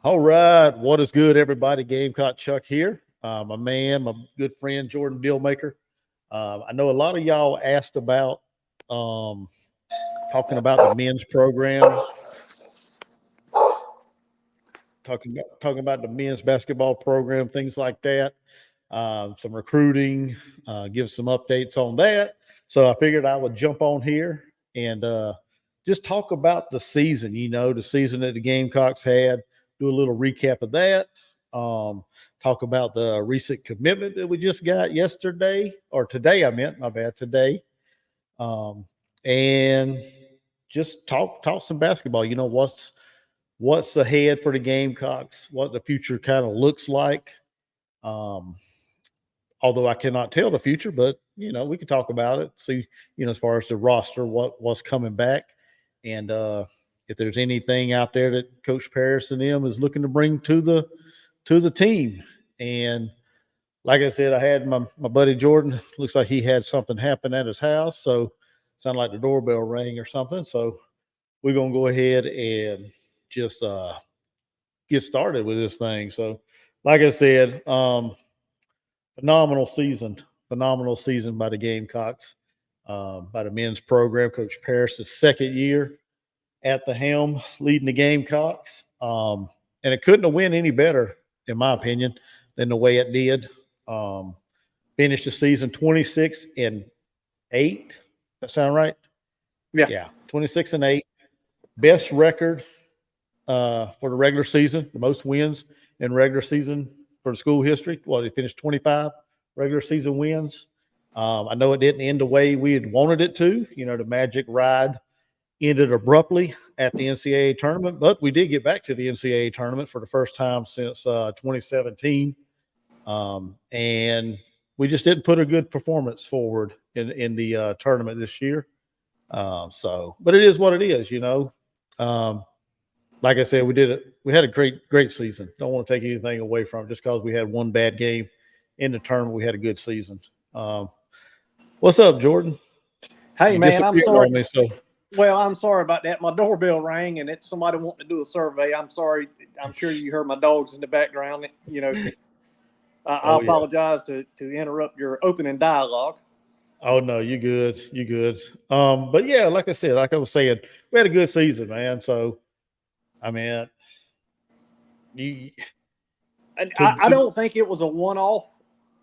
All right. What is good, everybody? Gamecock Chuck here. My good friend, Jordan Dealmaker. I know a lot of y'all asked about um, talking about the men's programs, talking about the men's basketball program, things like that. Some recruiting, give some updates on that. So I figured I would jump on here and just talk about the season. The season that the Gamecocks had. Do a little recap of that. Um, Talk about the recent commitment that we just got yesterday or today. I meant my bad today. Um, and just talk some basketball. What's ahead for the Gamecocks, what the future kind of looks like. Um, Although I cannot tell the future, but we can talk about it. See, as far as the roster, what's coming back, and if there's anything out there that Coach Paris and them is looking to bring to the team. And like I said, I had my buddy Jordan. Looks like he had something happen at his house, so sounded like the doorbell rang or something. So we're gonna go ahead and just get started with this thing. So, like I said, phenomenal season, phenomenal season by the Gamecocks, by the men's program. Coach Paris' second year at the helm, leading the Gamecocks, and it couldn't have went any better, in my opinion, than the way it did. Um, Finished the season 26-8. That sound right? Yeah, 26-8. Best record for the regular season, the most wins in regular season for the school history. Well, they finished 25 regular season wins. I know it didn't end the way we had wanted it to. The Magic ride ended abruptly at the NCAA tournament, but we did get back to the NCAA tournament for the first time since 2017. And we just didn't put a good performance forward in the tournament this year. But it is what it is, like I said, we had a great season. Don't want to take anything away from it just because we had one bad game in the tournament. We had a good season. What's up, Jordan? Hey, man, I'm sorry. Well, I'm sorry about that. My doorbell rang, and it's somebody wanting to do a survey. I'm sorry. I'm sure you heard my dogs in the background. I apologize to interrupt your opening dialogue. Oh no, you good. You good. But yeah, like I said, like I was saying, we had a good season, man. So I mean, I don't think it was a one-off.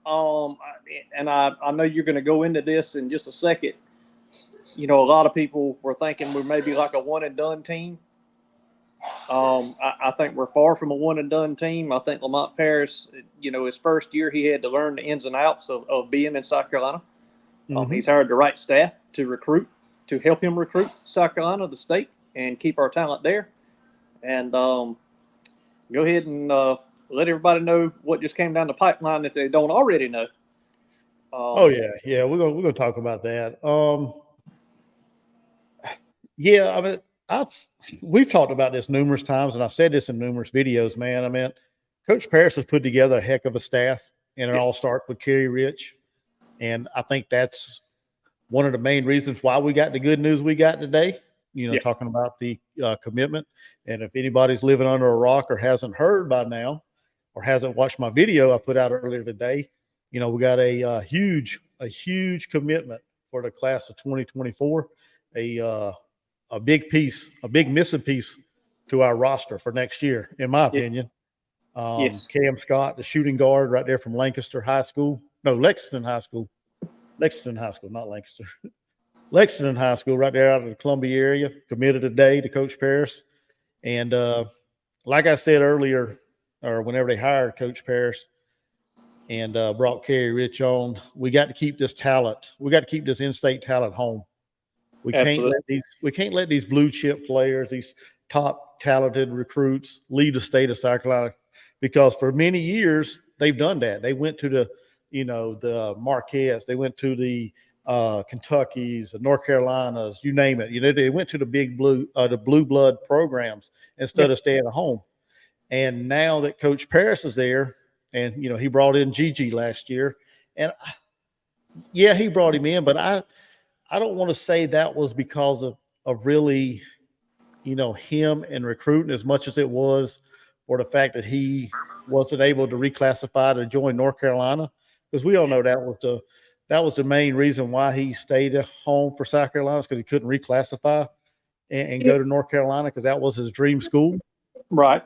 And I know you're going to go into this in just a second. A lot of people were thinking we're maybe like a one-and-done team. I think we're far from a one-and-done team. I think Lamont Paris, his first year, he had to learn the ins and outs of being in South Carolina. He's hired the right staff to help him recruit South Carolina, the state, and keep our talent there. And go ahead and let everybody know what just came down the pipeline if they don't already know. Yeah, we're gonna talk about that. Yeah, I mean, we've talked about this numerous times, and I've said this in numerous videos, man. I mean, Coach Paris has put together a heck of a staff, and it all starts with Kerry Rich, and I think that's one of the main reasons why we got the good news we got today. Talking about the commitment. And if anybody's living under a rock or hasn't heard by now or hasn't watched my video I put out earlier today, we got a huge commitment for the class of 2024, a big missing piece to our roster for next year, in my opinion. Cam Scott, the shooting guard right there from Lexington High School, not Lancaster. Lexington High School, right there out of the Columbia area, committed today to Coach Paris. And like I said earlier, or whenever they hired Coach Paris and brought Kerry Rich on, we got to keep this talent. We got to keep this in-state talent home. We can't let these blue chip players, these top talented recruits, leave the state of South Carolina, because for many years they've done that. They went to the Marquettes, they went to the Kentucky's, the North Carolinas, you name it. They went to the big blue blood programs instead of staying at home. And now that Coach Paris is there, and he brought in Gigi last year, and he brought him in, but I don't want to say that was because of really, him and recruiting as much as it was or the fact that he wasn't able to reclassify to join North Carolina, because we all know that was the main reason why he stayed at home for South Carolina, because he couldn't reclassify and go to North Carolina, because that was his dream school. Right.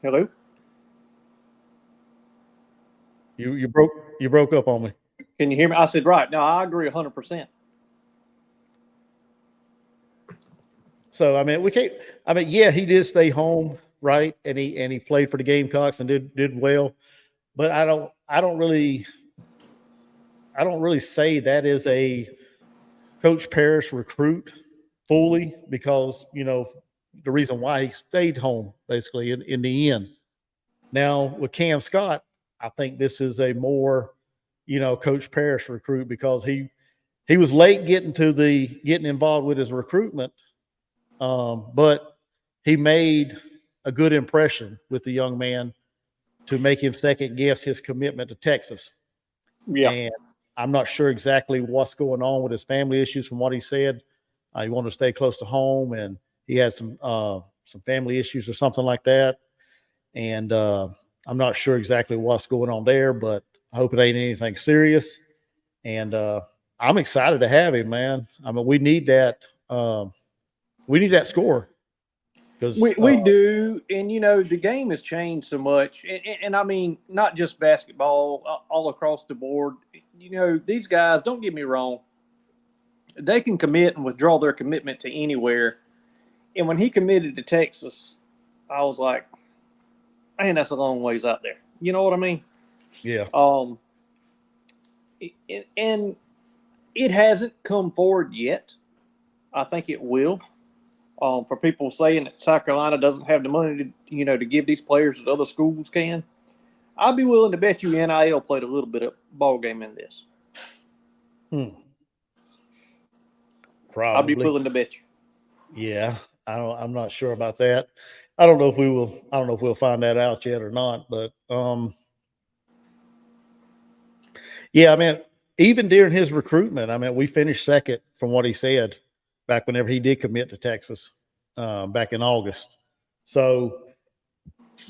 Hello. You broke up on me. Can you hear me? I said right. No, I agree 100%. So I mean, we can't. I mean, yeah, he did stay home, right? And he played for the Gamecocks and did well. But I don't really say that is a Coach Parrish recruit fully, because the reason why he stayed home basically in the end. Now with Cam Scott, I think this is a more Coach Parrish recruit, because he was late getting involved with his recruitment, but he made a good impression with the young man to make him second guess his commitment to Texas. Yeah. And I'm not sure exactly what's going on with his family issues. From what he said, he wanted to stay close to home, and he had some family issues or something like that. And I'm not sure exactly what's going on there, but I hope it ain't anything serious. And I'm excited to have him, man. I mean, we need that. We need that score, because we do, and the game has changed so much, and I mean not just basketball, all across the board. These guys, don't get me wrong, they can commit and withdraw their commitment to anywhere. And when he committed to Texas, I was like, man, that's a long ways out there. You know what I mean? Yeah. And it hasn't come forward yet. I think it will. For people saying that South Carolina doesn't have the money to give these players that other schools can, I'd be willing to bet you NIL played a little bit of ball game in this. Probably. I'd be willing to bet you. Yeah, I'm not sure about that. I don't know if we will. I don't know if we'll find that out yet or not. But yeah, I mean, even during his recruitment, I mean, we finished second from what he said back whenever he did commit to Texas back in August. So,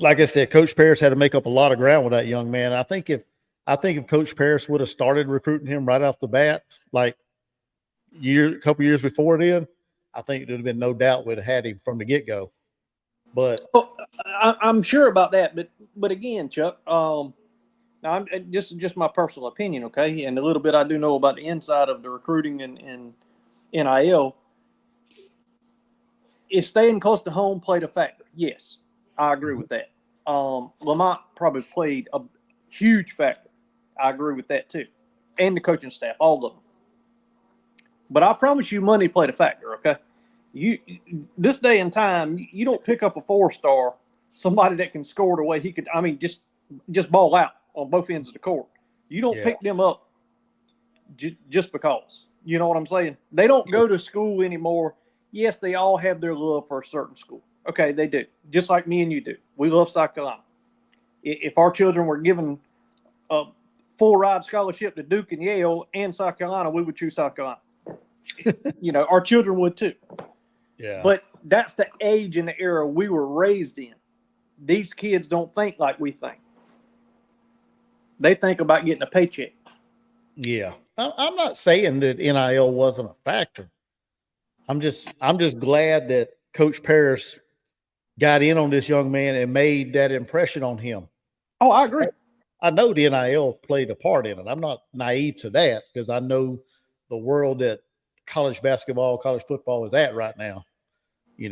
like I said, Coach Parrish had to make up a lot of ground with that young man. I think if Coach Parrish would have started recruiting him right off the bat, like a couple years before then, I think there'd have been no doubt we'd have had him from the get-go. But I'm sure about that. But again, Chuck, now this is just my personal opinion, okay? And a little bit I do know about the inside of the recruiting and NIL. Is staying close to home played a factor? Yes, I agree with that. Lamont probably played a huge factor. I agree with that too. And the coaching staff, all of them. But I promise you money played a factor, okay? This day and time, you don't pick up a 4-star, somebody that can score the way he could. I mean, just ball out on both ends of the court. You don't pick them up just because. You know what I'm saying? They don't go to school anymore. Yes, they all have their love for a certain school. Okay, they do. Just like me and you do. We love South Carolina. If our children were given a full ride scholarship to Duke and Yale and South Carolina, we would choose South Carolina. Our children would too. Yeah. But that's the age and the era we were raised in. These kids don't think like we think. They think about getting a paycheck. Yeah. I'm not saying that NIL wasn't a factor. I'm just glad that Coach Parrish got in on this young man and made that impression on him. Oh, I agree. I know the NIL played a part in it. I'm not naive to that, because I know the world that college basketball, college football is at right now.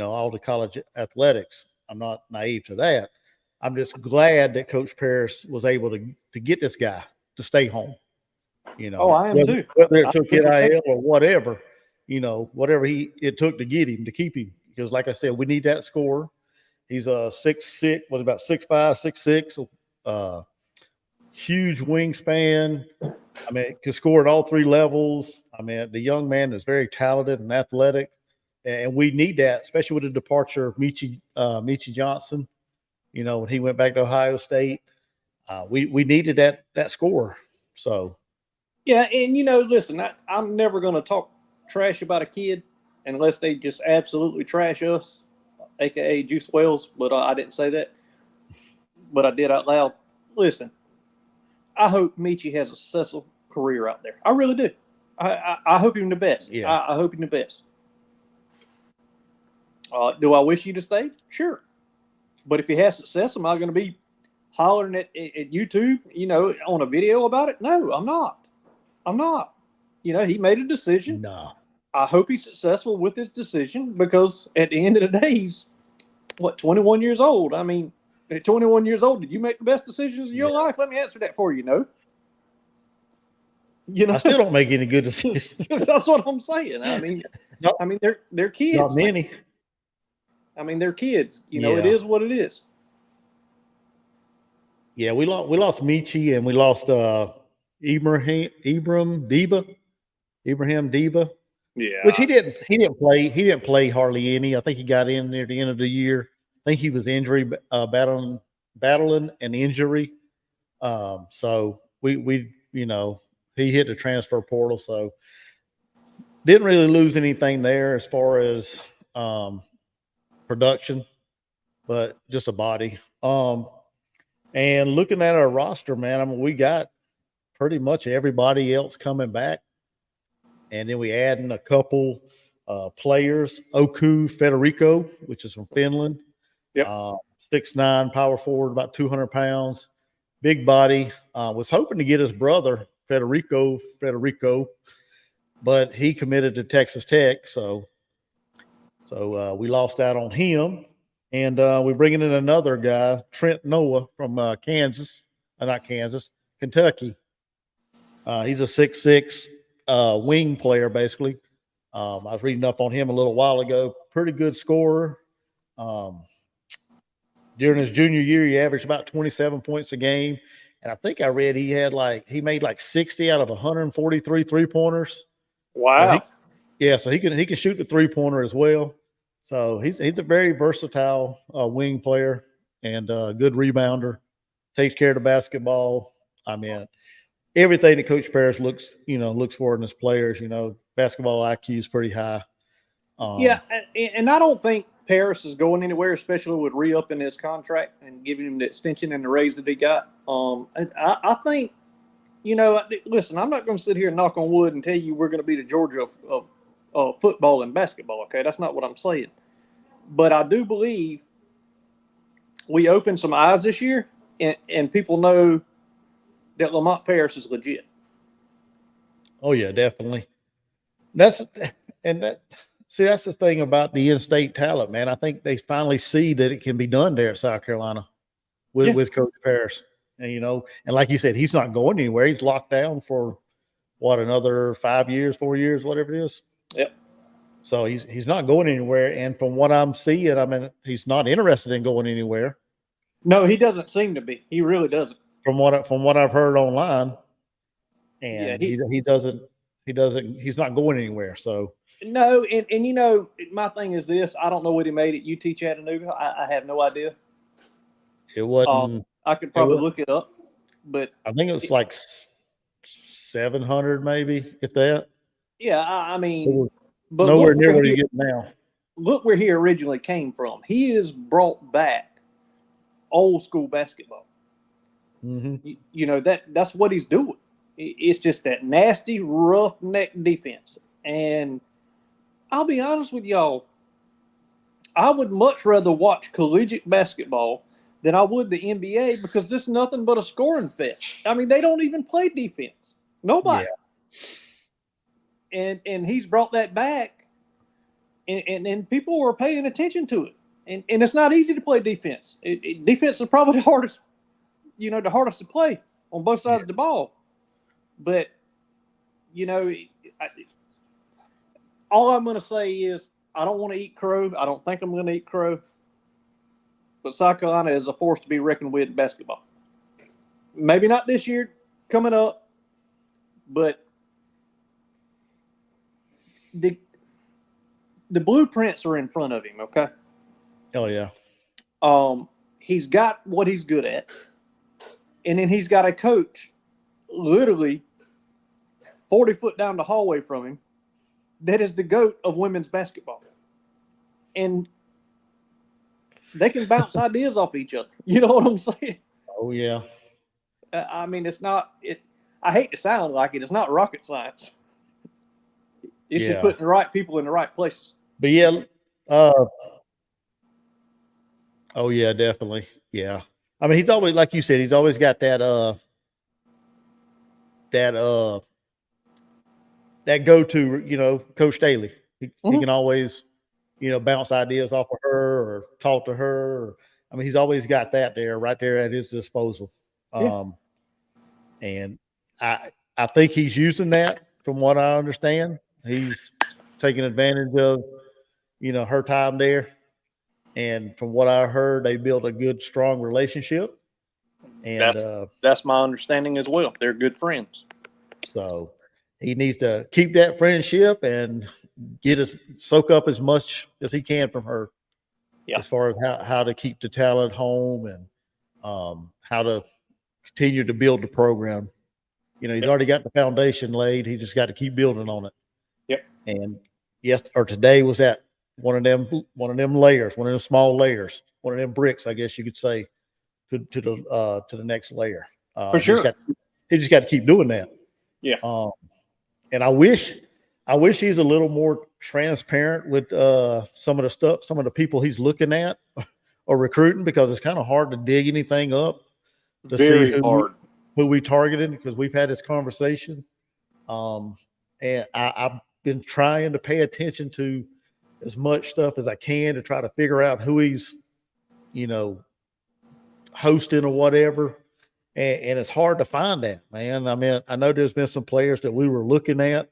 All the college athletics. I'm not naive to that. I'm just glad that Coach Parrish was able to get this guy to stay home. I am too. Whether it took NIL or whatever, whatever it took to get him, to keep him. Because like I said, we need that score. He's a 6'6", about 6'5", 6'6", huge wingspan. I mean, can score at all three levels. I mean, the young man is very talented and athletic, and we need that, especially with the departure of Michi Johnson. When he went back to Ohio State, we needed that score. So, yeah, and listen, I'm never going to talk trash about a kid unless they just absolutely trash us, aka Juice Wells. But I didn't say that, but I did out loud. Listen, I hope Michi has a successful career out there. I really do. I hope him the best. Yeah. I hope him the best. Do I wish you to stay? Sure. But if he has success, am I going to be hollering at YouTube, on a video about it? No, I'm not. I'm not. He made a decision. No. I hope he's successful with his decision because at the end of the day, he's 21 years old. I mean, at 21 years old, did you make the best decisions of your life? Let me answer that for you. No. I still don't make any good decisions. That's what I'm saying. I mean, they're kids. Not many. Man. I mean, they're kids. It is what it is. Yeah, we lost Michi and we lost Ibrahim Deba. Yeah, which he didn't play hardly any. I think he got in near the end of the year. I think he was battling an injury. So we he hit the transfer portal, so didn't really lose anything there as far as production, but just a body. And looking at our roster, man, I mean, we got pretty much everybody else coming back. And then we add in a couple players, Oku Federico, which is from Finland. Yep. 6'9", power forward, about 200 pounds, big body. Was hoping to get his brother, Federico, but he committed to Texas Tech. So we lost out on him. And we're bringing in another guy, Trent Noah from Kentucky. He's a 6'6" wing player, basically. I was reading up on him a little while ago. Pretty good scorer. During his junior year, he averaged about 27 points a game. And I think I read he made like 60 out of 143 3-pointers. Wow. So he can shoot the 3-pointer as well. So he's a very versatile wing player and a good rebounder. Takes care of the basketball. I mean, everything that Coach Parrish looks for in his players. Basketball IQ is pretty high. And I don't think Paris is going anywhere, especially with re-upping his contract and giving him the extension and the raise that he got. I think, listen, I'm not going to sit here and knock on wood and tell you we're going to be the Georgia of football and basketball. Okay, that's not what I'm saying. But I do believe we opened some eyes this year, and people know that Lamont Paris is legit. Oh yeah, definitely. That's the thing about the in-state talent, man. I think they finally see that it can be done there at South Carolina with Coach Parrish. And and like you said, he's not going anywhere. He's locked down for another 5 years, 4 years, whatever it is. Yep. So he's not going anywhere. And from what I'm seeing, I mean, he's not interested in going anywhere. No, he doesn't seem to be. He really doesn't. From what I've heard online, and he doesn't. He's not going anywhere. So no, and my thing is this: I don't know what he made at UT Chattanooga. I have no idea. It wasn't. I could probably look it up, but I think it was like 700, maybe, if that. Yeah, I mean, but nowhere near where you get now. Look where he originally came from. He has brought back old school basketball. Mm-hmm. That's what he's doing. It's just that nasty, roughneck defense. And I'll be honest with y'all, I would much rather watch collegiate basketball than I would the NBA because there's nothing but a scoring fest. I mean, they don't even play defense. Nobody. Yeah. And he's brought that back, and people are paying attention to it. And it's not easy to play defense. Defense is probably the hardest, to play on both sides of the ball. But, all I'm going to say is I don't want to eat crow. I don't think I'm going to eat crow. But South Carolina is a force to be reckoned with in basketball. Maybe not this year coming up, but the blueprints are in front of him, okay? Oh, yeah. He's got what he's good at. And then he's got a coach literally 40 foot down the hallway from him that is the GOAT of women's basketball. And they can bounce ideas off each other. You know what I'm saying? Oh yeah. I mean, it's not it. I hate to sound like it. It's not rocket science. It's just putting the right people in the right places. But yeah, oh yeah, definitely. Yeah. I mean, he's always, like you said, he's always got that that go-to, Coach Staley. He can always, bounce ideas off of her or talk to her. I mean, he's always got that there, right there at his disposal. And I think he's using that, from what I understand. He's taking advantage of, her time there. And from what I heard, they built a good, strong relationship. And that's my understanding as well. They're good friends. So he needs to keep that friendship and soak up as much as he can from her, as far as how to keep the talent home and how to continue to build the program. He's already got the foundation laid. He just got to keep building on it. Yep. And today was that one of them layers, one of them small layers, one of them bricks, I guess you could say, to the next layer. For sure. He just got to keep doing that. Yeah. And I wish he's a little more transparent with some of the people he's looking at or recruiting, because it's kind of hard to dig anything up to see who we targeted, because we've had this conversation. And I've been trying to pay attention to as much stuff as I can to try to figure out who he's, hosting or whatever. And it's hard to find that, man. I mean, I know there's been some players that we were looking at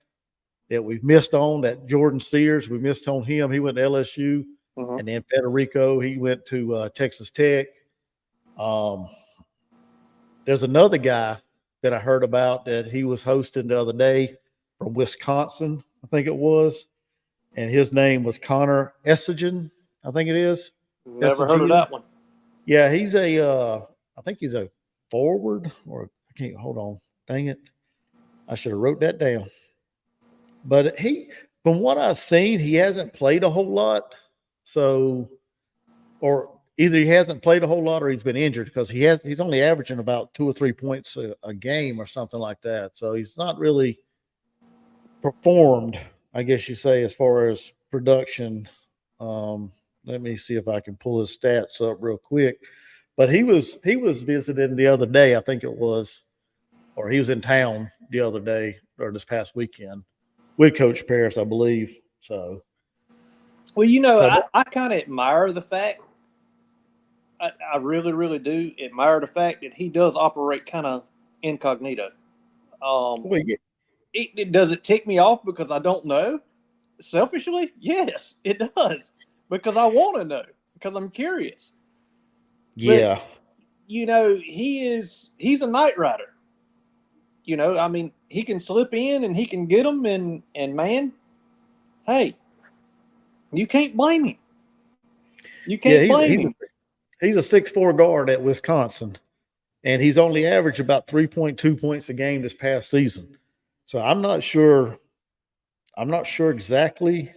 that we've missed on. That Jordan Sears, we missed on him. He went to LSU. And then Federico, he went to Texas Tech. There's another guy that I heard about that he was hosting the other day from Wisconsin, I think it was. And his name was Connor Essigen, I think it is. Never heard of that one. Yeah, he's I think he's a forward, or I can't, hold on. Dang it. I should have wrote that down. But from what I've seen, he hasn't played a whole lot. So, or either he hasn't played a whole lot or he's been injured, because he's only averaging about 2 or 3 points a game or something like that. So he's not really performed, I guess you say, as far as production. Let me see if I can pull his stats up real quick. But he was visiting the other day, I think it was, or he was in town the other day or this past weekend with Coach Paris, I believe. So, well, I kind of admire the fact. I really, really do admire the fact that he does operate kind of incognito. Does it tick me off because I don't know? Selfishly, yes, it does, because I want to know, because I'm curious. Yeah. But, he's a night rider. I mean, he can slip in and he can get them, and man, hey, you can't blame him. You can't blame him. He's a 6'4" guard at Wisconsin, and he's only averaged about 3.2 points a game this past season. So I'm not sure exactly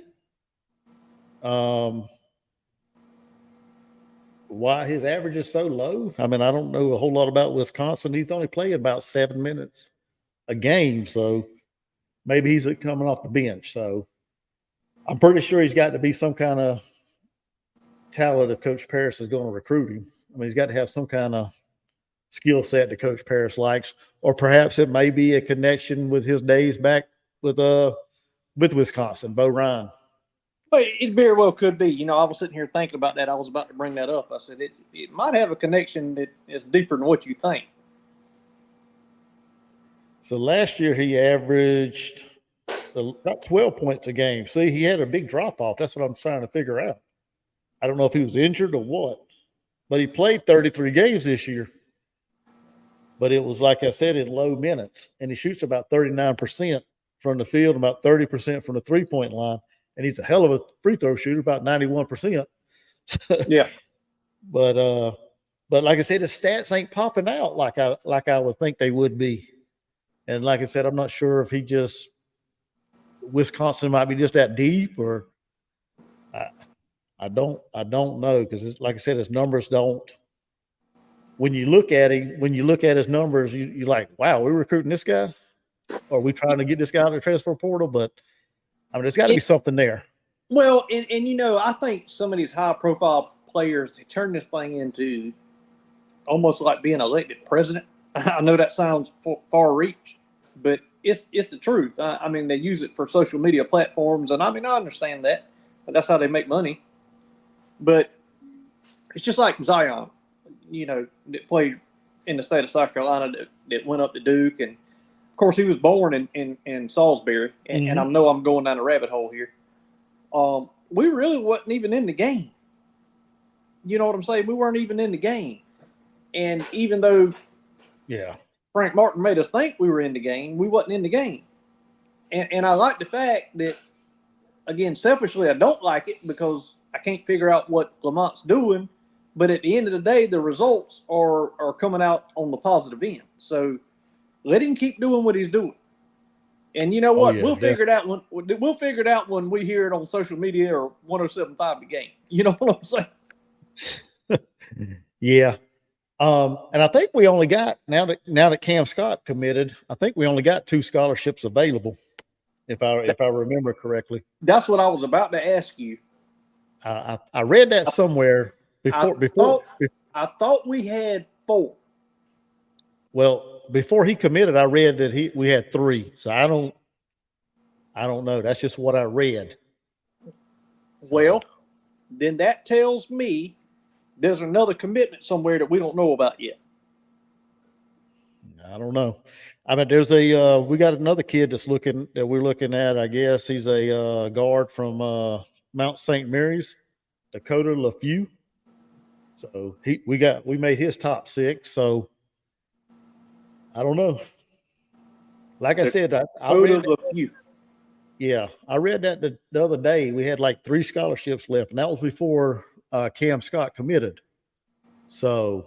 why his average is so low. I mean, I don't know a whole lot about Wisconsin. He's only playing about 7 minutes a game, so maybe he's coming off the bench. So I'm pretty sure he's got to be some kind of talent if Coach Paris is going to recruit him. I mean, he's got to have some kind of skill set that Coach Paris likes, or perhaps it may be a connection with his days back with Wisconsin, Bo Ryan. But it very well could be. I was sitting here thinking about that. I was about to bring that up. I said it might have a connection that is deeper than what you think. So last year he averaged about 12 points a game. See, he had a big drop off. That's what I'm trying to figure out. I don't know if he was injured or what, but he played 33 games this year. But it was, like I said, in low minutes, and he shoots about 39% from the field, about 30% from the 3-point line. And he's a hell of a free throw shooter, about 91%. Yeah. But like I said, his stats ain't popping out like I would think they would be. And like I said, I'm not sure if he just Wisconsin might be just that deep, or I don't know, because like I said, his numbers don't. When you look at his numbers, you're like, wow, we're recruiting this guy, or we trying to get this guy out of the transfer portal. But I mean, there's got to be something there. Well, and I think some of these high profile players, they turn this thing into almost like being elected president. I know that sounds far reach, but it's the truth. I mean, they use it for social media platforms, and I mean, I understand that, but that's how they make money. But it's just like Zion, that played in the state of South Carolina, that went up to Duke, and of course he was born in Salisbury, and I know I'm going down a rabbit hole here. We really wasn't even in the game. You know what I'm saying? We weren't even in the game. And even though Frank Martin made us think we were in the game, we wasn't in the game. And I like the fact that, again, selfishly, I don't like it because I can't figure out what Lamont's doing. But at the end of the day, the results are coming out on the positive end. So let him keep doing what he's doing. And you know what? We'll figure it out when we hear it on social media or 107.5 The Game. You know what I'm saying? Yeah. And I think we only got now that Cam Scott committed, I think we only got 2 scholarships available, if I remember correctly. That's what I was about to ask you. I read that somewhere before. I thought we had 4. Well, before he committed, I read that we had 3. So I don't know. That's just what I read. Well, then that tells me there's another commitment somewhere that we don't know about yet. I don't know. I mean, we got another kid that we're looking at. I guess he's a guard from Mount St. Mary's, Dakota LaFew. So we made his top 6. So I don't know. Like I said, I read LaFew. Yeah, I read that the other day. We had like 3 scholarships left, and that was before Cam Scott committed. So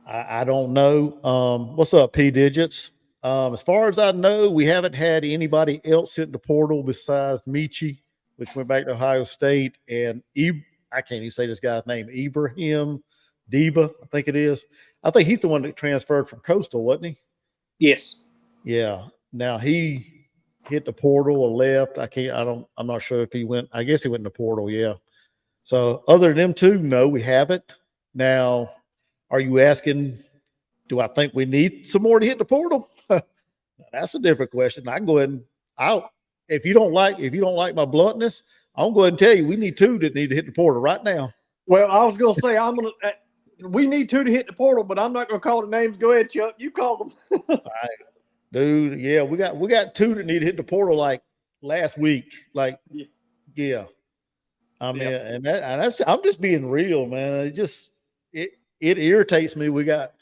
I don't know. What's up, P Digits? As far as I know, we haven't had anybody else hit the portal besides Michi, which went back to Ohio State, and I can't even say this guy's name, Ibrahim Deba, I think it is. I think he's the one that transferred from Coastal, wasn't he? Yes. Yeah. Now he hit the portal or left. I'm not sure if he went. I guess he went in the portal. Yeah. So other than them 2, no, we haven't. Now, are you asking, do I think we need some more to hit the portal? That's a different question. I can go ahead and if you don't like my bluntness, I'm going to tell you we need 2 that need to hit the portal right now. Well, I was going to say we need 2 to hit the portal, but I'm not going to call the names. Go ahead, Chuck. You call them. All right. Dude, yeah, we got 2 that need to hit the portal like last week. Like, yeah. I mean, and that's I'm just being real, man. It irritates me. We got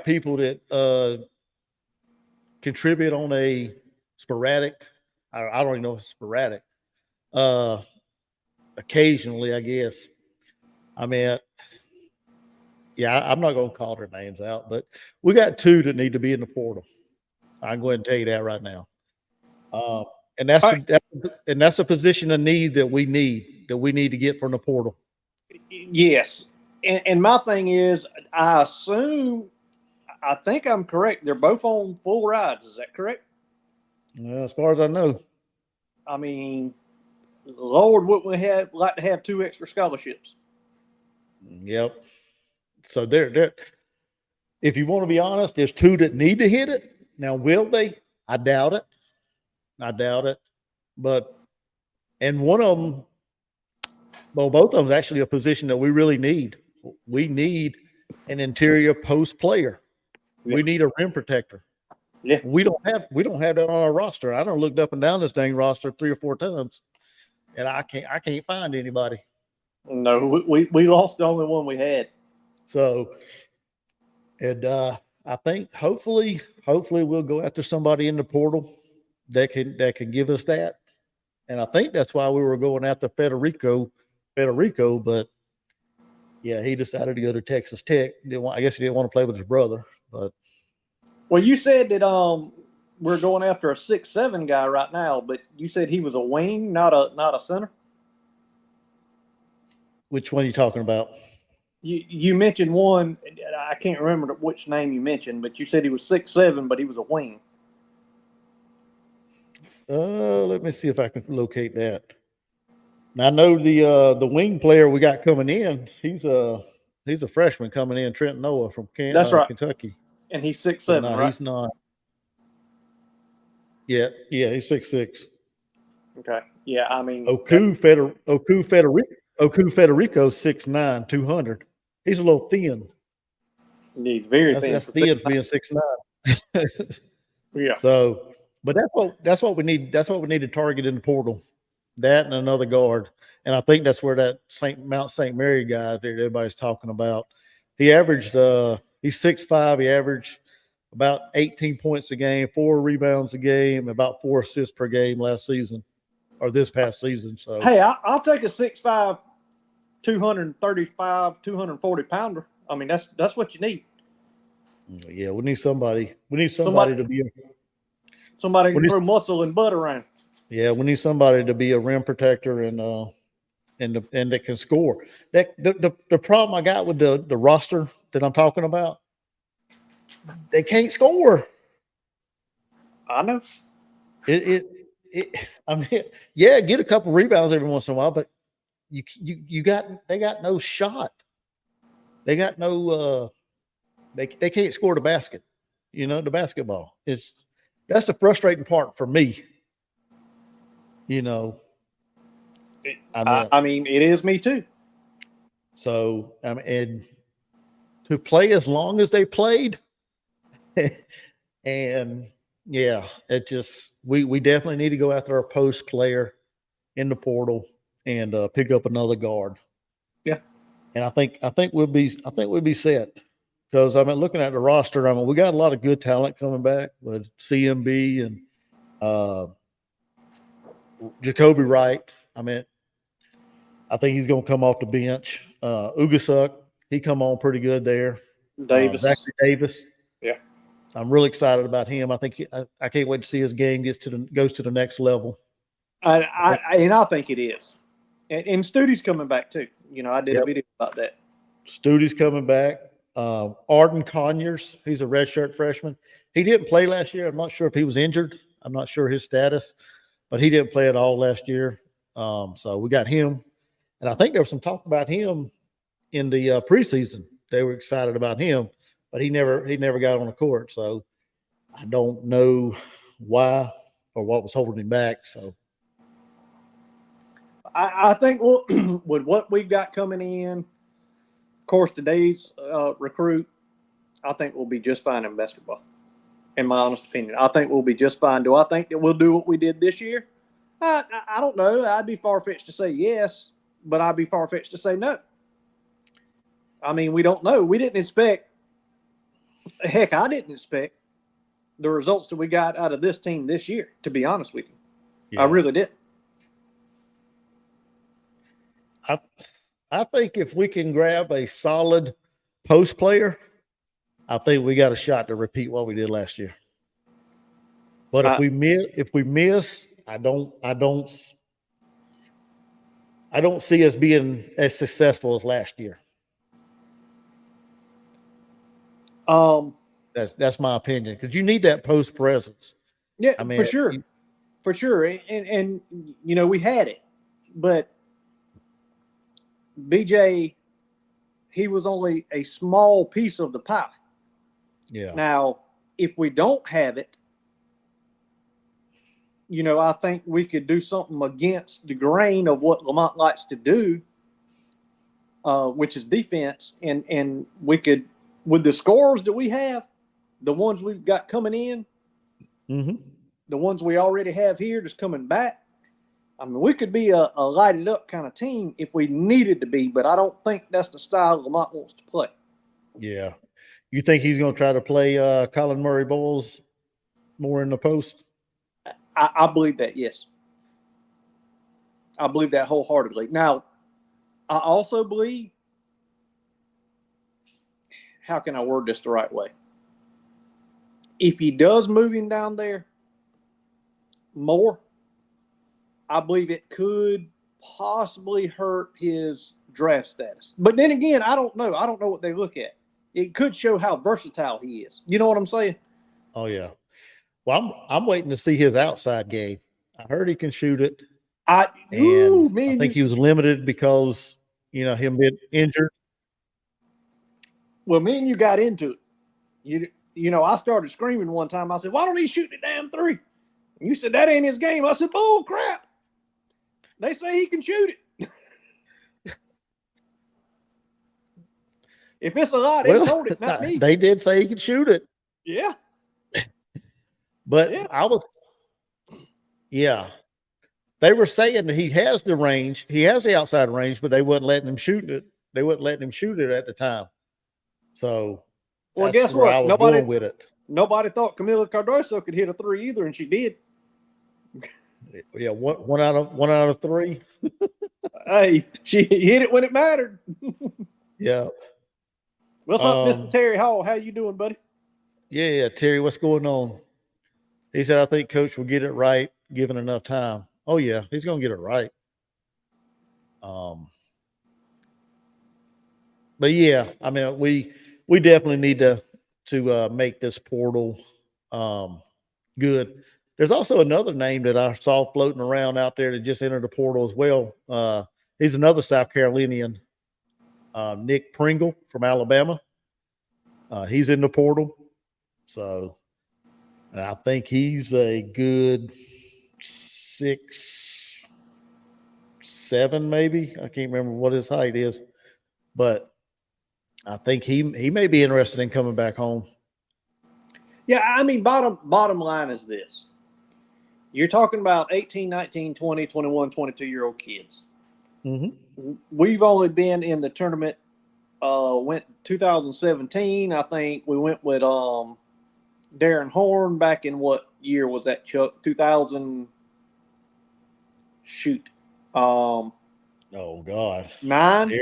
people that contribute on a sporadic. I don't even know if it's sporadic. Occasionally, I guess. I mean, I'm not going to call their names out, but we got 2 that need to be in the portal. I can go ahead and tell you that right now. And that's a position of need that we need to get from the portal. Yes. And my thing is, I think I'm correct. They're both on full rides. Is that correct? As far as I know. I mean, Lord, wouldn't we like to have 2 extra scholarships? Yep. So there. If you want to be honest, there's 2 that need to hit it. Now, will they? I doubt it. But one of them, well, both of them is actually a position that we really need. We need an interior post player. Yeah. We need a rim protector. Yeah. We don't have that on our roster. I done looked up and down this dang roster 3 or 4 times, and I can't find anybody. No, we lost the only one we had. So, and I think hopefully we'll go after somebody in the portal that can give us that. And I think that's why we were going after Federico, but yeah, he decided to go to Texas Tech. I guess he didn't want to play with his brother, but. Well, you said that we're going after a 6'7" guy right now, but you said he was a wing, not a center. Which one are you talking about? You mentioned one. I can't remember which name you mentioned, but you said he was 6'7", but he was a wing. Let me see if I can locate that. Now, I know the wing player we got coming in. He's a freshman coming in, Trent Noah from That's right, Kentucky. and he's So 6'7", no, right? he's not. Yeah, he's 6'6". Okay, yeah. I mean, Oku Federico 6'9", 200. He's a little thin. he's very thin That's for thin for 6'9". being 6'9". Yeah, So, but that's what we need. That's what we need to target in the portal. That and another guard, and I think that's where that Mount St. Mary guy that everybody's talking about. He averaged. He's 6'5". He averaged about 18 points a game, 4 rebounds a game, about 4 assists per game last season or this past season. So hey, I'll take a 6'5", 235, 240 pounder. I mean, that's what you need. yeah, we need somebody. We need Somebody, somebody to be. somebody We can need, throw muscle and butt around. yeah, we need somebody to be a rim protector and that can score. That the problem I got with the roster that I'm talking about, they can't score. I know. I mean, yeah, get a couple rebounds every once in a while, but they got no shot. They got no they can't score the basket. The basketball. That's the frustrating part for me. I mean, it is me too. So and to play as long as they played, and yeah, it just we definitely need to go after our post player in the portal and pick up another guard. Yeah, and I think we'll be set because looking at the roster. We got a lot of good talent coming back with CMB and Jacoby Wright. I think he's going to come off the bench. Ugasuk, he come on pretty good there. Davis. Zachary Davis. Yeah, I'm really excited about him. I think I can't wait to see his game goes to the next level. I think it is. And Studi's coming back too. I did a video about that. Studi's coming back. Arden Conyers, he's a redshirt freshman. He didn't play last year. I'm not sure if he was injured. I'm not sure his status, but he didn't play at all last year. So we got him. And I think there was some talk about him in the preseason. They were excited about him, but he never got on the court. So I don't know why or what was holding him back. So I think with what we've got coming in, of course, today's recruit, I think we'll be just fine in basketball. In my honest opinion, I think we'll be just fine. Do I think that we'll do what we did this year? I don't know. I'd be far-fetched to say yes, but I'd be far-fetched to say no. I mean, we don't know. We didn't expect. Heck, I didn't expect the results that we got out of this team this year. To be honest with you, yeah. I really did. I think if we can grab a solid post player, I think we got a shot to repeat what we did last year. But if we miss, I don't see us being as successful as last year. That's my opinion, because you need that post presence. Yeah, for sure. And we had it, but BJ, he was only a small piece of the pie. Yeah. Now, if we don't have it, I think we could do something against the grain of what Lamont likes to do, which is defense. And we could, with the scores that we have, the ones we've got coming in, the ones we already have here just coming back, we could be a lighted up kind of team if we needed to be, but I don't think that's the style Lamont wants to play. Yeah. You think he's going to try to play Colin Murray Bowles more in the post? I believe that, yes. I believe that wholeheartedly. Now, I also believe, how can I word this the right way? If he does move him down there more, I believe it could possibly hurt his draft status. But then again, I don't know. I don't know what they look at. It could show how versatile he is. You know what I'm saying? Oh yeah. Well, I'm waiting to see his outside game. I heard he can shoot it, and I think he was limited because him being injured. Well, me and you got into it. I started screaming one time. I said, "Why don't he shoot the damn three?" And you said that ain't his game. I said, "Oh crap! They say he can shoot it." If it's a lie, they told it, not me. They did say he could shoot it. Yeah. But they were saying that he has the range. He has the outside range, but they wouldn't letting him shoot it. They wouldn't letting him shoot it at the time. So, well, guess what? I was going with it. Nobody thought Camila Cardoso could hit a three either, and she did. Yeah, one out of three. Hey, she hit it when it mattered. Yeah. What's up, Mr. Terry Hall? How you doing, buddy? Yeah, Terry, what's going on? He said, I think Coach will get it right given enough time. Oh, yeah, he's going to get it right. But, yeah, I mean, we definitely need to make this portal good. There's also another name that I saw floating around out there that just entered the portal as well. He's another South Carolinian, Nick Pringle from Alabama. He's in the portal. So, and I think he's a good 6'7", maybe. I can't remember what his height is, but I think he may be interested in coming back home. Yeah, I mean, bottom line is this. You're talking about 18, 19, 20, 21, 22-year-old kids. Mm-hmm. We've only been in the tournament, went 2017. I think we went with Darren Horn back in what year was that, Chuck? 2000. Shoot. Oh, God. 9?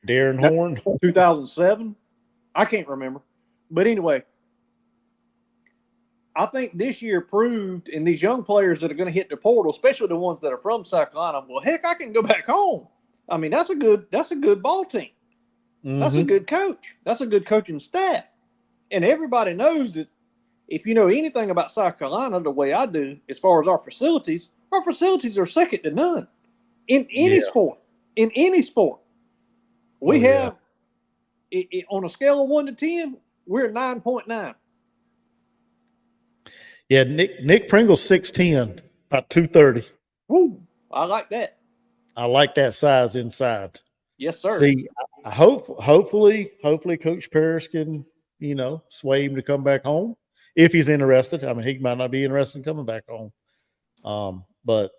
Darren Horn? 2007? I can't remember. But anyway, I think this year proved, and these young players that are going to hit the portal, especially the ones that are from South Carolina, well, heck, I can go back home. I mean, that's a good ball team. Mm-hmm. That's a good coach. That's a good coaching staff. And everybody knows that if you know anything about South Carolina the way I do, as far as our facilities are second to none. In any sport. In any sport. We have, on a scale of 1 to 10, we're 9.9. Yeah, Nick Pringle's 6'10", about 230. Woo, I like that. I like that size inside. Yes, sir. See, I hopefully Coach Parrish can, sway him to come back home if he's interested. I mean, he might not be interested in coming back home. But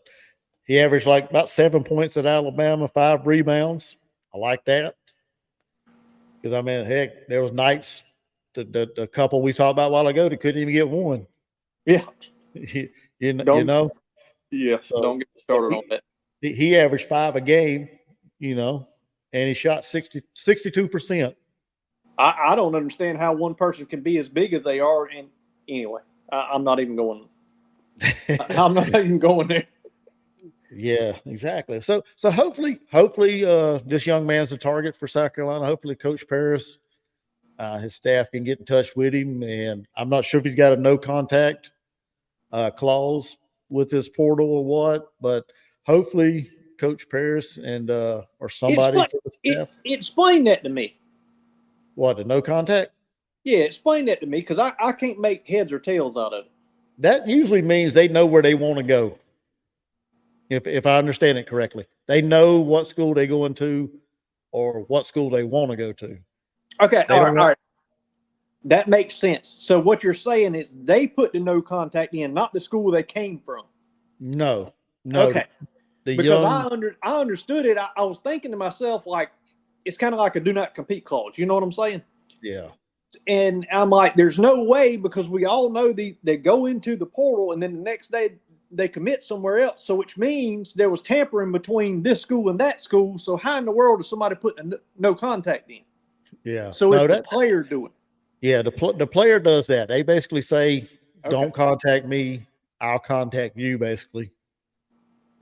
he averaged like about 7 points at Alabama, 5 rebounds. I like that. Because, I mean, heck, there was nights, the couple we talked about a while ago that couldn't even get one. Yeah. you know? Yeah, so, don't get started on that. He averaged 5 a game, and he shot 62%. I don't understand how one person can be as big as they are. And anyway, I'm not even going. I'm not even going there. Yeah, exactly. So hopefully, this young man's a target for South Carolina. Hopefully, Coach Parrish, his staff can get in touch with him. And I'm not sure if he's got a no contact clause with this portal or what, but hopefully Coach Parrish and or somebody for the staff. Explain that to me. What, a no contact? Yeah, explain that to me, because I can't make heads or tails out of it. That usually means they know where they want to go. If I understand it correctly, they know what school they're going to or what school they want to go to. Okay, all right. That makes sense. So what you're saying is they put the no contact in, not the school they came from. No. Okay. I understood it. I was thinking to myself, like, it's kind of like a do not compete clause. You know what I'm saying? Yeah. And I'm like, there's no way, because we all know they go into the portal and then the next day they commit somewhere else. So which means there was tampering between this school and that school. So how in the world does somebody put a no contact in? Yeah. So it's the player doing it. Yeah, the player does that. They basically say, Okay. "Don't contact me. I'll contact you." Basically,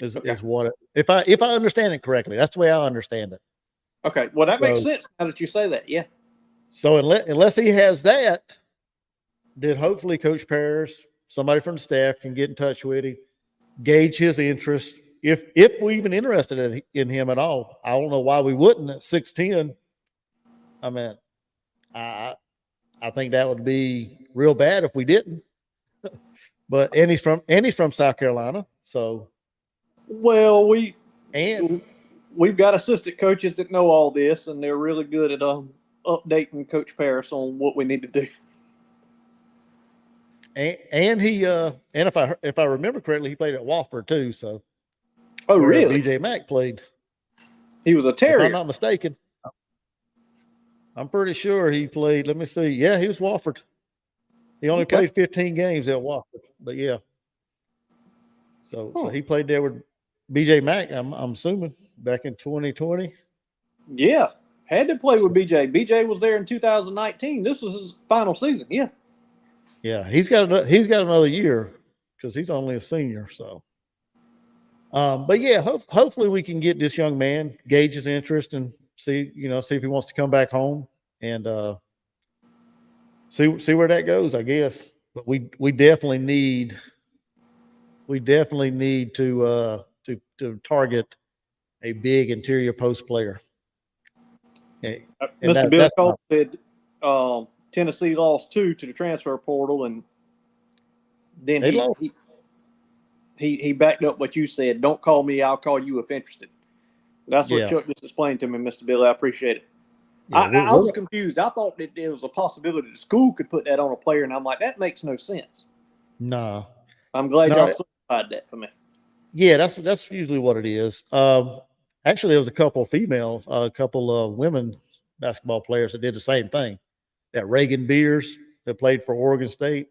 Okay. is what if I understand it correctly. That's the way I understand it. Okay. Well, that makes So, sense now that you say that. Yeah. so unless he has that, then hopefully Coach Paris, somebody from the staff, can get in touch with him, gauge his interest. If we're even interested in him at all, I don't know why we wouldn't at 6'10". I mean, I I think that would be real bad if we didn't. But and he's from South Carolina, so Well, and we've got assistant coaches that know all this, and they're really good at updating Coach Paris on what we need to do. and he and if I remember correctly, he played at Wofford too. So Oh, where really? BJ Mack played, He was a if I'm terrier. not mistaken. I'm pretty sure he played. Let me see. Yeah, he was Wofford. He only Okay. played 15 games at Wofford, but yeah. So he played there with BJ Mack. I'm assuming back in 2020. Yeah, had to play with BJ. BJ was there in 2019. This was his final season. Yeah. Yeah, he's got another year because he's only a senior. So, but yeah, hopefully we can get this young man, gauge his interest, and see if he wants to come back home and see where that goes. I guess, but we definitely need to target a big interior post player. And Mr. Billy that's Cole said Tennessee lost 2 to the transfer portal, and then they lost. he backed up what you said. Don't call me. I'll call you if interested. That's what Yeah, Chuck just explained to me, Mr. Billy. I appreciate it. yeah. I was confused. I thought that there was a possibility the school could put that on a player, and I'm like, that makes no sense. Nah, I'm glad no, y'all clarified that for me. yeah, that's usually what it is. Actually, there was a couple of women basketball players that did the same thing. That Reagan Beers that played for Oregon State,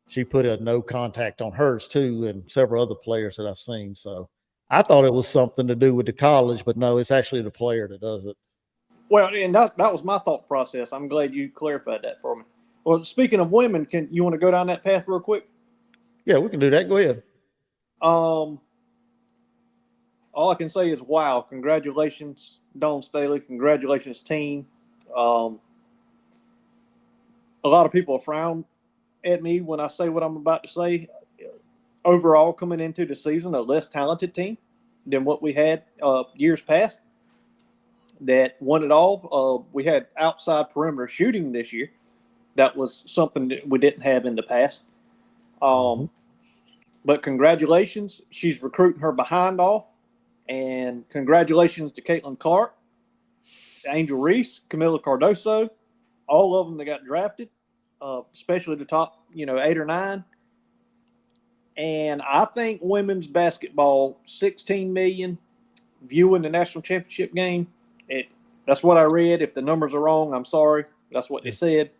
she put a no contact on hers too, and several other players that I've seen. So I thought it was something to do with the college, but no, it's actually the player that does it. Well, and that was my thought process. I'm glad you clarified that for me. Well, speaking of women, can you want to go down that path real quick? Yeah, we can do that. Go ahead. All I can say is, wow! Congratulations, Dawn Staley. Congratulations, team. Um, a lot of people frown at me when I say what I'm about to say. Overall, coming into the season, a less talented team than what we had years past that won it all. We had outside perimeter shooting this year. That was something that we didn't have in the past. But congratulations. She's recruiting her behind off. And congratulations to Caitlin Clark, Angel Reese, Camila Cardoso, all of them that got drafted, especially the top, 8 or 9. And I think women's basketball, 16 million viewing the national championship game. That's what I read. If the numbers are wrong, I'm sorry. That's what they said.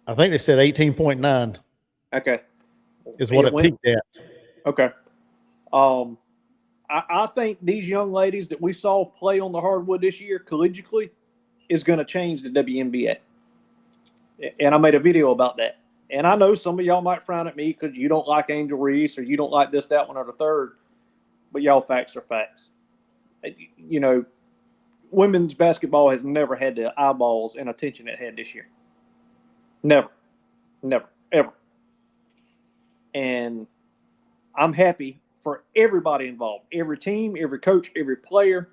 I think they said 18.9. Okay. Is what it peaked at. Okay. I think these young ladies that we saw play on the hardwood this year collegiately is going to change the WNBA. And I made a video about that. And I know some of y'all might frown at me because you don't like Angel Reese or you don't like this, that one, or the third. But y'all, facts are facts. Women's basketball has never had the eyeballs and attention it had this year. Never, ever. And I'm happy for everybody involved, every team, every coach, every player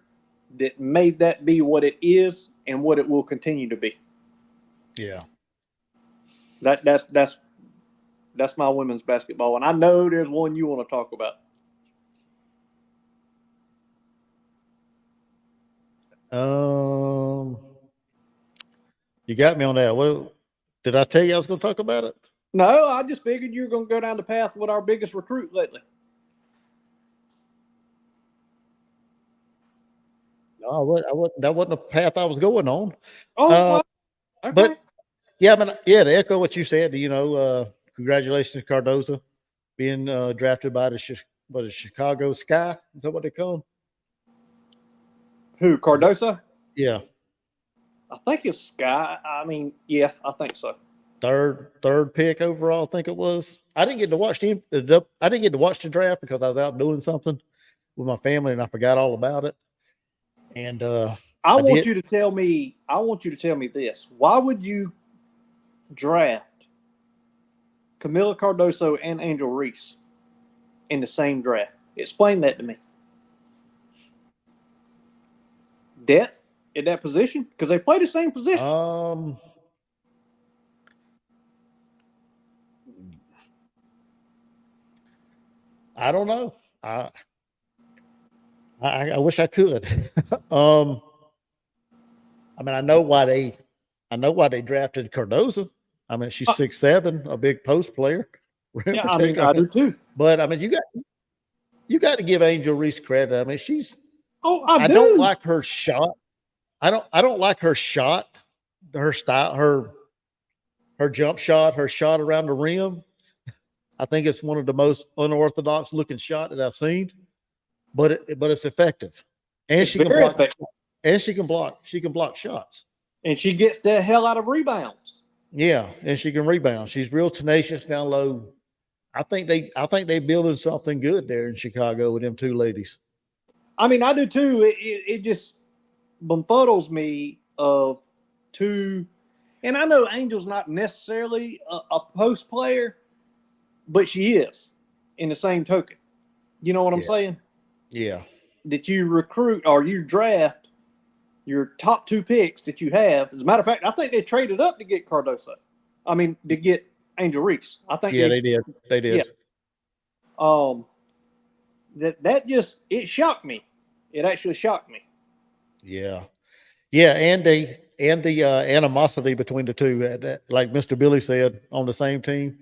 that made that be what it is and what it will continue to be. Yeah. That's my women's basketball. And I know there's one you want to talk about. You got me on that. What did I tell you I was going to talk about it? No, I just figured you were going to go down the path with our biggest recruit lately. No, that wasn't the path I was going on. Oh, okay. But yeah, to echo what you said, congratulations to Cardoza being drafted by the Chicago Sky. Is that what they call him? Who, Cardoso? Yeah. I think it's Sky. I mean, yeah, I think so. third pick overall, I think it was. I didn't get to watch the draft because I was out doing something with my family and I forgot all about it. And I want you to tell me this. Why would you draft Camila Cardoso and Angel Reese in the same draft? Explain that to me. Depth at that position? Because they play the same position. I don't know. I wish I could. I mean, I know why they drafted Cardozo. I mean, she's 6'7", a big post player. Yeah, I mean, I do too. But I mean, you got to give Angel Reese credit. I mean, I don't like her shot. I don't like her shot, her style, her jump shot, her shot around the rim. I think it's one of the most unorthodox looking shot that I've seen, but it's effective, and she can block. Effective. And she can block shots, and she gets the hell out of rebounds. Yeah, and she can rebound. She's real tenacious down low. I think they building something good there in Chicago with them two ladies. I mean, I do too. It just befuddles me of two, and I know Angel's not necessarily a post player, but she is in the same token. You know what I'm saying? Yeah. That you recruit or you draft your top two picks that you have. As a matter of fact, I think they traded up to get Cardoso. I mean, to get Angel Reese. I think. Yeah, they did. They did. Yeah. That just it shocked me. It actually shocked me. Yeah. Yeah, and the animosity between the two, like Mr. Billy said, on the same team.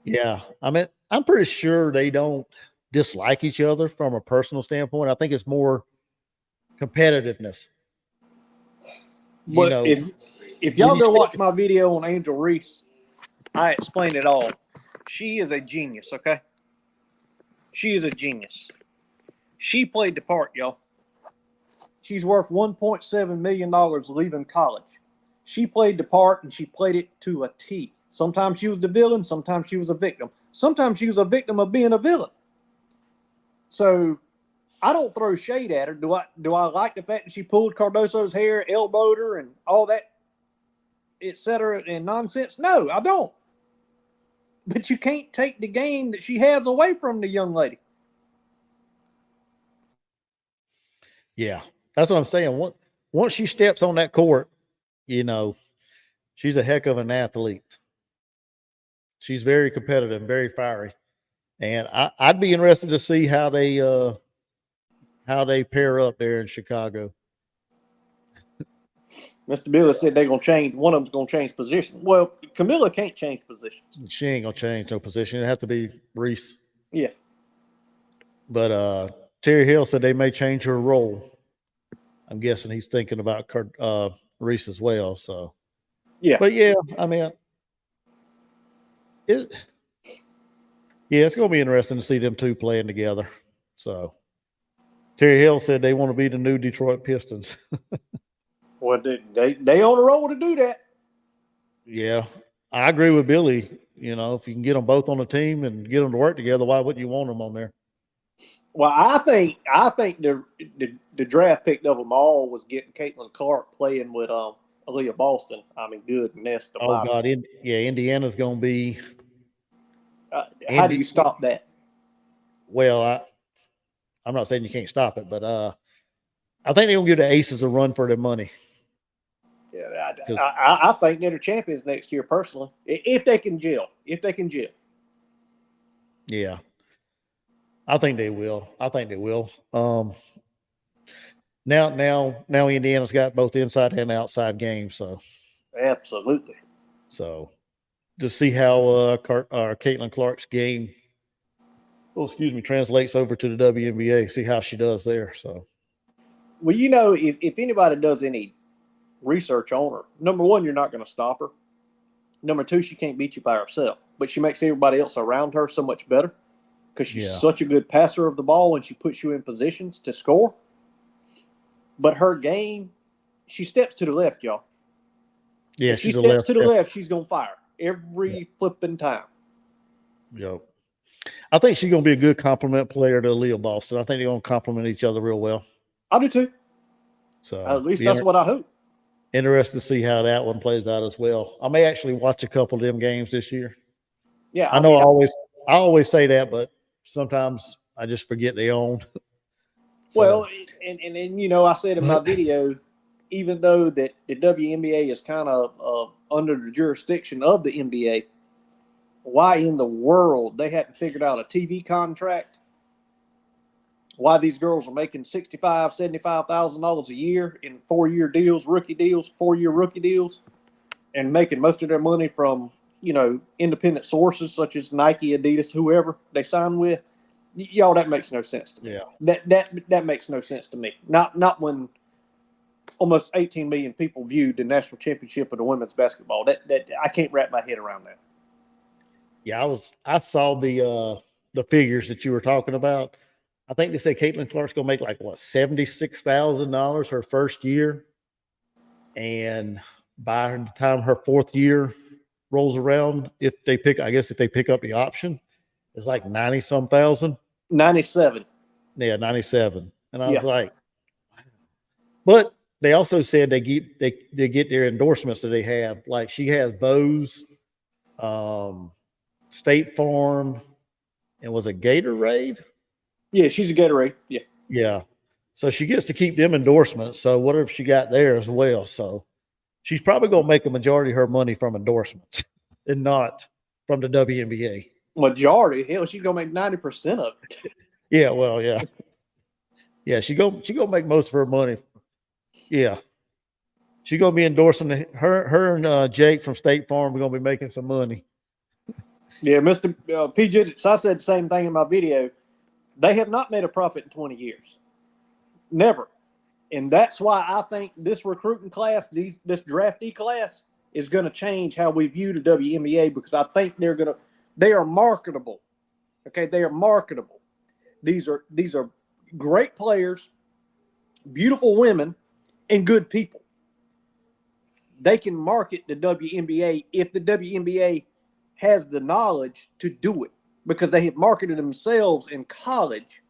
Yeah, I mean, I'm pretty sure they don't dislike each other from a personal standpoint. I think it's more competitiveness. But if y'all go watch my video on Angel Reese, I explain it all. She is a genius, okay? She is a genius. She played the part, y'all. She's worth $1.7 million leaving college. She played the part, and she played it to a T. Sometimes she was the villain. Sometimes she was a victim. Sometimes she was a victim of being a villain. So I don't throw shade at her. Do I like the fact that she pulled Cardoso's hair, elbowed her, and all that, etc. and nonsense? No, I don't. But you can't take the game that she has away from the young lady. Yeah, that's what I'm saying. Once she steps on that court, you know, she's a heck of an athlete. She's very competitive, very fiery, and I'd be interested to see how they pair up there in Chicago. Mr. Billy said they're gonna change. One of them's gonna change position. Well, Camila can't change positions. She ain't gonna change no position. It have to be Reese. Yeah. But Terry Hill said they may change her role. I'm guessing he's thinking about Reese as well. So yeah. But yeah, I mean, it's gonna be interesting to see them two playing together. So Terry Hill said they want to be the new Detroit Pistons. Well, they on the roll to do that. Yeah, I agree with Billy. You know, if you can get them both on the team and get them to work together, why wouldn't you want them on there? Well, I think the draft pick of them all was getting Caitlin Clark playing with Aaliyah Boston. I mean, goodness. Oh God, Indiana's going to be. How do you stop that? Well, I'm not saying you can't stop it, but I think they're going to give the Aces a run for their money. Yeah, I think they're champions next year, personally, if they can gel. Yeah, I think they will. Now Indiana's got both inside and outside games, so absolutely. So to see how Caitlin Clark's game, translates over to the WNBA. See how she does there. So, well, you know, if anybody does any research on her, number one, you're not going to stop her. Number two, she can't beat you by herself, but she makes everybody else around her so much better because she's such a good passer of the ball and she puts you in positions to score. But her game, she steps to the left, y'all. Yeah, If she she's a steps left to the tackle. left, she's gonna fire every flipping time. Yep. I think she's going to be a good complement player to Aaliyah Boston. I think they're going to complement each other real well. I do too. So At least that's what I hope. Interested to see how that one plays out as well. I may actually watch a couple of them games this year. Yeah, I know I always say that, but sometimes I just forget they own. So, well, and you know, I said in my video, even though that the WNBA is kind of under the jurisdiction of the NBA, why in the world they hadn't figured out a TV contract? Why these girls are making $65,000, $75,000 a year in 4-year deals, rookie deals, 4-year rookie deals, and making most of their money from, you know, independent sources such as Nike, Adidas, whoever they sign with. Y'all, that makes no sense to me. yeah. That makes no sense to me. Not when almost 18 million people viewed the national championship of the women's basketball. That I can't wrap my head around that. Yeah, I saw the figures that you were talking about. I think they said Caitlin Clark's going to make like what $76,000 her first year, and by the time her fourth year rolls around, if they pick up the option, it's like 90 some thousand. 97. Yeah, 97. And I was Yeah. like, but they also said they get their endorsements that they have. Like she has Bose, State Farm, and was it Gatorade? Yeah, she's a Gatorade. Yeah. Yeah. So she gets to keep them endorsements. So whatever she got there as well. So she's probably going to make a majority of her money from endorsements and not from the WNBA. Majority? Hell, she's going to make 90% of it. Yeah, well, yeah. Yeah, she gonna make most of her money. Yeah. She's gonna be endorsing her and Jake from State Farm. We're gonna be making some money. Yeah, Mr. P. Digits, I said the same thing in my video. They have not made a profit in 20 years. Never. And that's why I think this recruiting class, this draftee class, is going to change how we view the WNBA, because I think they are marketable. Okay, they are marketable. These are great players, beautiful women, and good people. They can market the WNBA if the WNBA has the knowledge to do it, because they have marketed themselves in college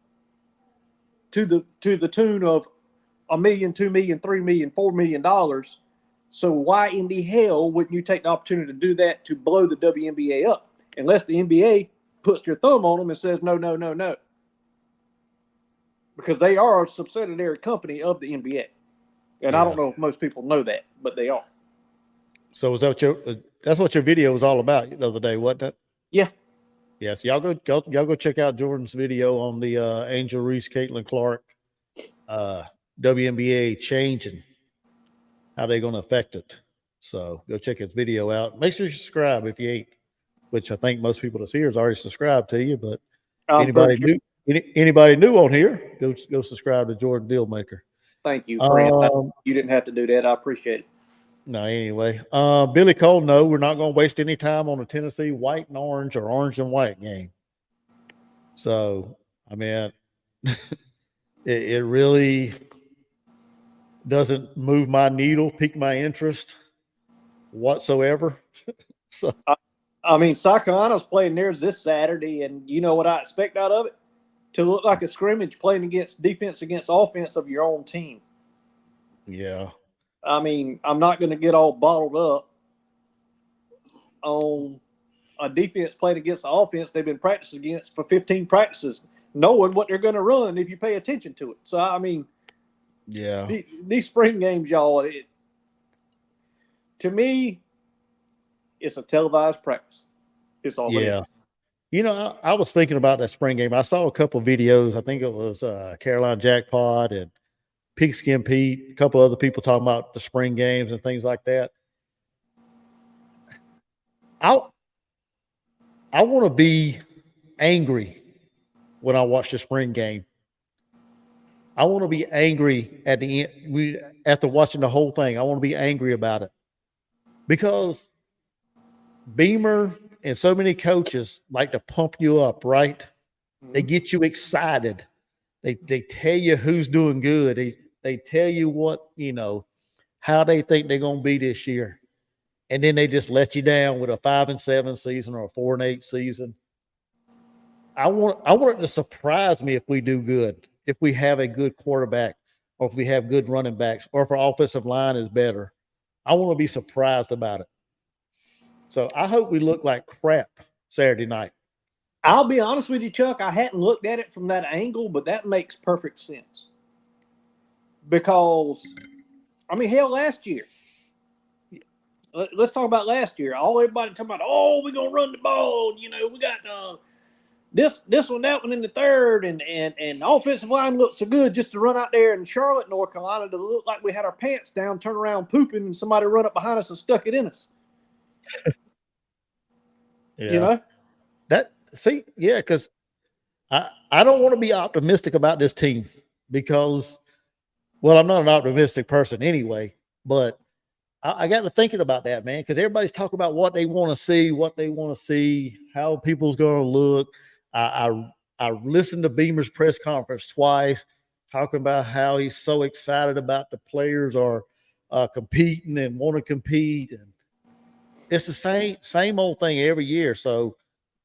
to the tune of $1 million, $2 million, $3 million, $4 million. So why in the hell wouldn't you take the opportunity to do that to blow the WNBA up? Unless the NBA puts their thumb on them and says no, no, no, no, because they are a subsidiary company of the NBA, and I don't know if most people know that, but they are. So is that that's what your video was all about the other day, wasn't it? Yeah. Yes. Y'all go check out Jordan's video on the Angel Reese, Caitlin Clark, WNBA changing, how they're going to affect it. So go check his video out. Make sure you subscribe if you ain't, which I think most people that's here has already subscribed to you. But anybody new on here, go subscribe to Jordan Dealmaker. Thank you, friend. You didn't have to do that. I appreciate it. No, anyway, Billy Cole, no, we're not going to waste any time on the Tennessee white and orange or orange and white game. So, I mean, it really doesn't move my needle, pique my interest whatsoever. So, I mean, South Carolina's playing theirs this Saturday, and you know what I expect out of it? To look like a scrimmage playing against defense against offense of your own team. Yeah. I mean, I'm not going to get all bottled up on a defense playing against the offense they've been practicing against for 15 practices, knowing what they're going to run if you pay attention to it. So, I mean, yeah, these spring games, y'all, to me, it's a televised practice. It's all it is. You know, I was thinking about that spring game. I saw a couple of videos. I think it was Carolina Jackpot and Pigskin Pete, a couple other people talking about the spring games and things like that. I want to be angry when I watch the spring game. I want to be angry at the end after watching the whole thing. I want to be angry about it because Beamer and so many coaches like to pump you up, right? Mm-hmm. They get you excited. They tell you who's doing good. They tell you what, how they think they're going to be this year. and then they just let you down with a 5-7 season or a 4-8 season. I want it to surprise me if we do good, if we have a good quarterback, or if we have good running backs, or if our offensive line is better. I want to be surprised about it. So I hope we look like crap Saturday night. I'll be honest with you, Chuck. I hadn't looked at it from that angle, but that makes perfect sense. Because, I mean, hell, last year. Let's talk about last year. Everybody talking about, oh, we're gonna run the ball. You know, we got this one, that one in the third, and the offensive line looked so good just to run out there in Charlotte, North Carolina, to look like we had our pants down, turn around pooping, and somebody run up behind us and stuck it in us. Yeah. You know? Because I don't want to be optimistic about this team because, well, I'm not an optimistic person anyway, but I got to thinking about that, man, because everybody's talking about what they want to see, how people's going to look. I listened to Beamer's press conference twice, talking about how he's so excited about the players are competing and want to compete, and it's the same old thing every year. So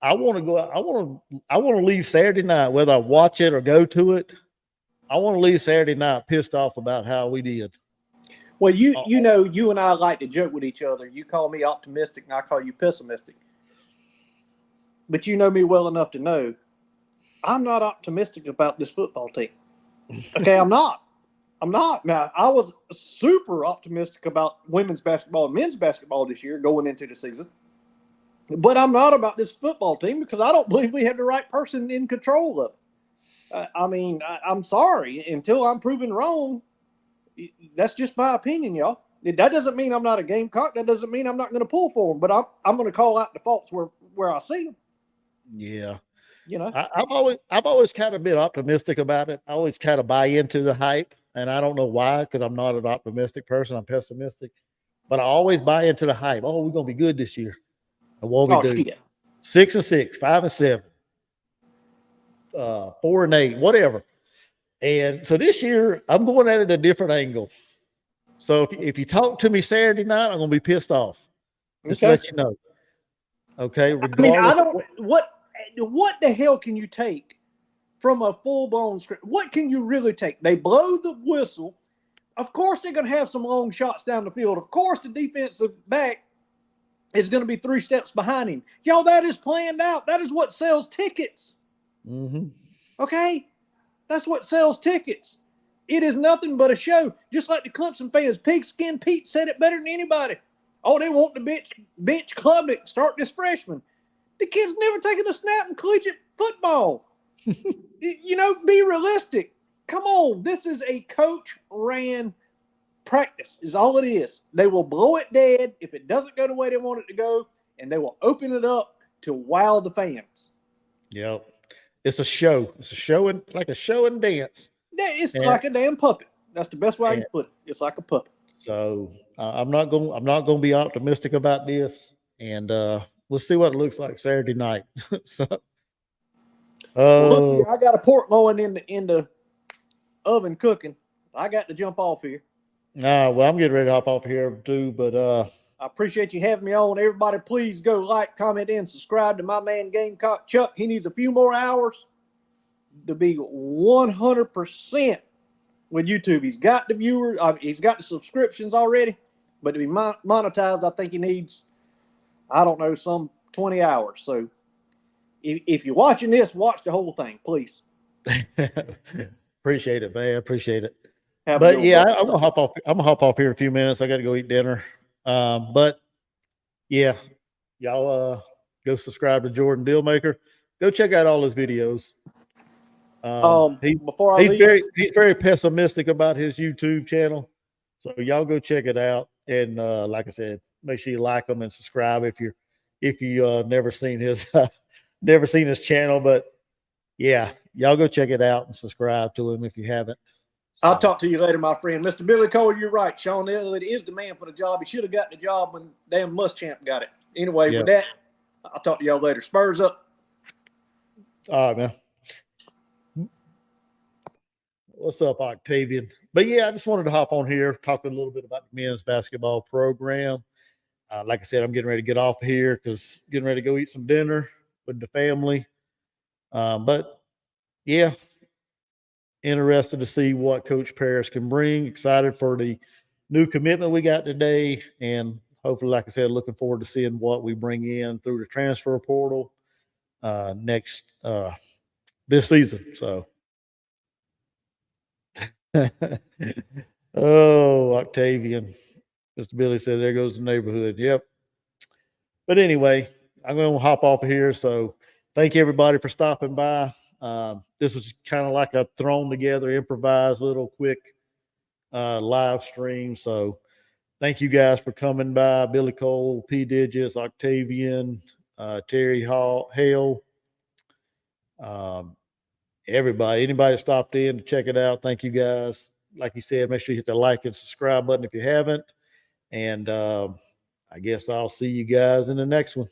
I want to go. I want to leave Saturday night, whether I watch it or go to it. I want to leave Saturday night pissed off about how we did. Well, you know, you and I like to joke with each other. You call me optimistic, and I call you pessimistic. But you know me well enough to know I'm not optimistic about this football team. Okay, I'm not. Now, I was super optimistic about women's basketball and men's basketball this year going into the season. But I'm not about this football team because I don't believe we have the right person in control of it. I'm sorry. Until I'm proven wrong, that's just my opinion, y'all. That doesn't mean I'm not a Gamecock. That doesn't mean I'm not going to pull for them. But I'm going to call out the faults where I see them. Yeah. You know, I've always kind of been optimistic about it. I always kind of buy into the hype, and I don't know why, because I'm not an optimistic person. I'm pessimistic, but I always buy into the hype. Oh, we're going to be good this year. And what we do, shit. 6-6, 5-7, 4-8, whatever. And so this year, I'm going at it a different angle. So if you talk to me Saturday night, I'm going to be pissed off. Just to let you know. Okay. Regardless, what the hell can you take from a full-blown script? What can you really take? They blow the whistle. Of course, they're going to have some long shots down the field. Of course, the defensive back is going to be 3 steps behind him. Y'all, that is planned out. That is what sells tickets. Mm-hmm. Okay? That's what sells tickets. It is nothing but a show. Just like the Clemson fans. Pigskin Pete said it better than anybody. Oh, they want the bench club to start this freshman. The kid's never taken a snap in collegiate football. You know, be realistic. Come on. This is a coach-ran practice is all it is. They will blow it dead if it doesn't go the way they want it to go, and they will open it up to wow the fans. Yep. It's a show. It's a show and like a show and dance. It's like a damn puppet. That's the best way I can put it. It's like a puppet. So I'm not going to be optimistic about this, and we'll see what it looks like Saturday night. So, well, look here, I got a pork loin in the oven cooking. I got to jump off here. Well, I'm getting ready to hop off here too, but I appreciate you having me on. Everybody, please go like, comment, and subscribe to my man Gamecock Chuck. He needs a few more hours to be 100% with YouTube. He's got the viewers, he's got the subscriptions already, but to be monetized, I think he needs, I don't know, some 20 hours. So if you're watching this, watch the whole thing, please. Appreciate it, man. Appreciate it. But yeah, I'm gonna hop off. I'm gonna hop off here in a few minutes. I got to go eat dinner. But yeah, y'all go subscribe to Jordan Dealmaker. Go check out all his videos. He's very pessimistic about his YouTube channel, so y'all go check it out. And like I said, make sure you like him and subscribe if you never seen his channel. But yeah, y'all go check it out and subscribe to him if you haven't. So. I'll talk to you later, my friend. Mr. Billy Cole, you're right. Sean Elliott is the man for the job. He should have got the job when damn Muschamp got it. Anyway, with that, I'll talk to y'all later. Spurs up. All right, man. What's up, Octavian? But yeah, I just wanted to hop on here, talk a little bit about the men's basketball program. Like I said, I'm getting ready to get off here because getting ready to go eat some dinner with the family. But yeah, interested to see what Coach Paris can bring. Excited for the new commitment we got today, and hopefully, like I said, looking forward to seeing what we bring in through the transfer portal next this season. So, oh, Octavian, Mr. Billy said, "There goes the neighborhood." Yep. But anyway, I'm going to hop off of here. So, thank you everybody for stopping by. This was kind of like a thrown together, improvised little quick live stream. So thank you guys for coming by. Billy Cole, P. Digits, Octavian, Terry Hale, um, everybody, anybody that stopped in to check it out. Thank you guys. Like you said, make sure you hit the like and subscribe button if you haven't. And I guess I'll see you guys in the next one.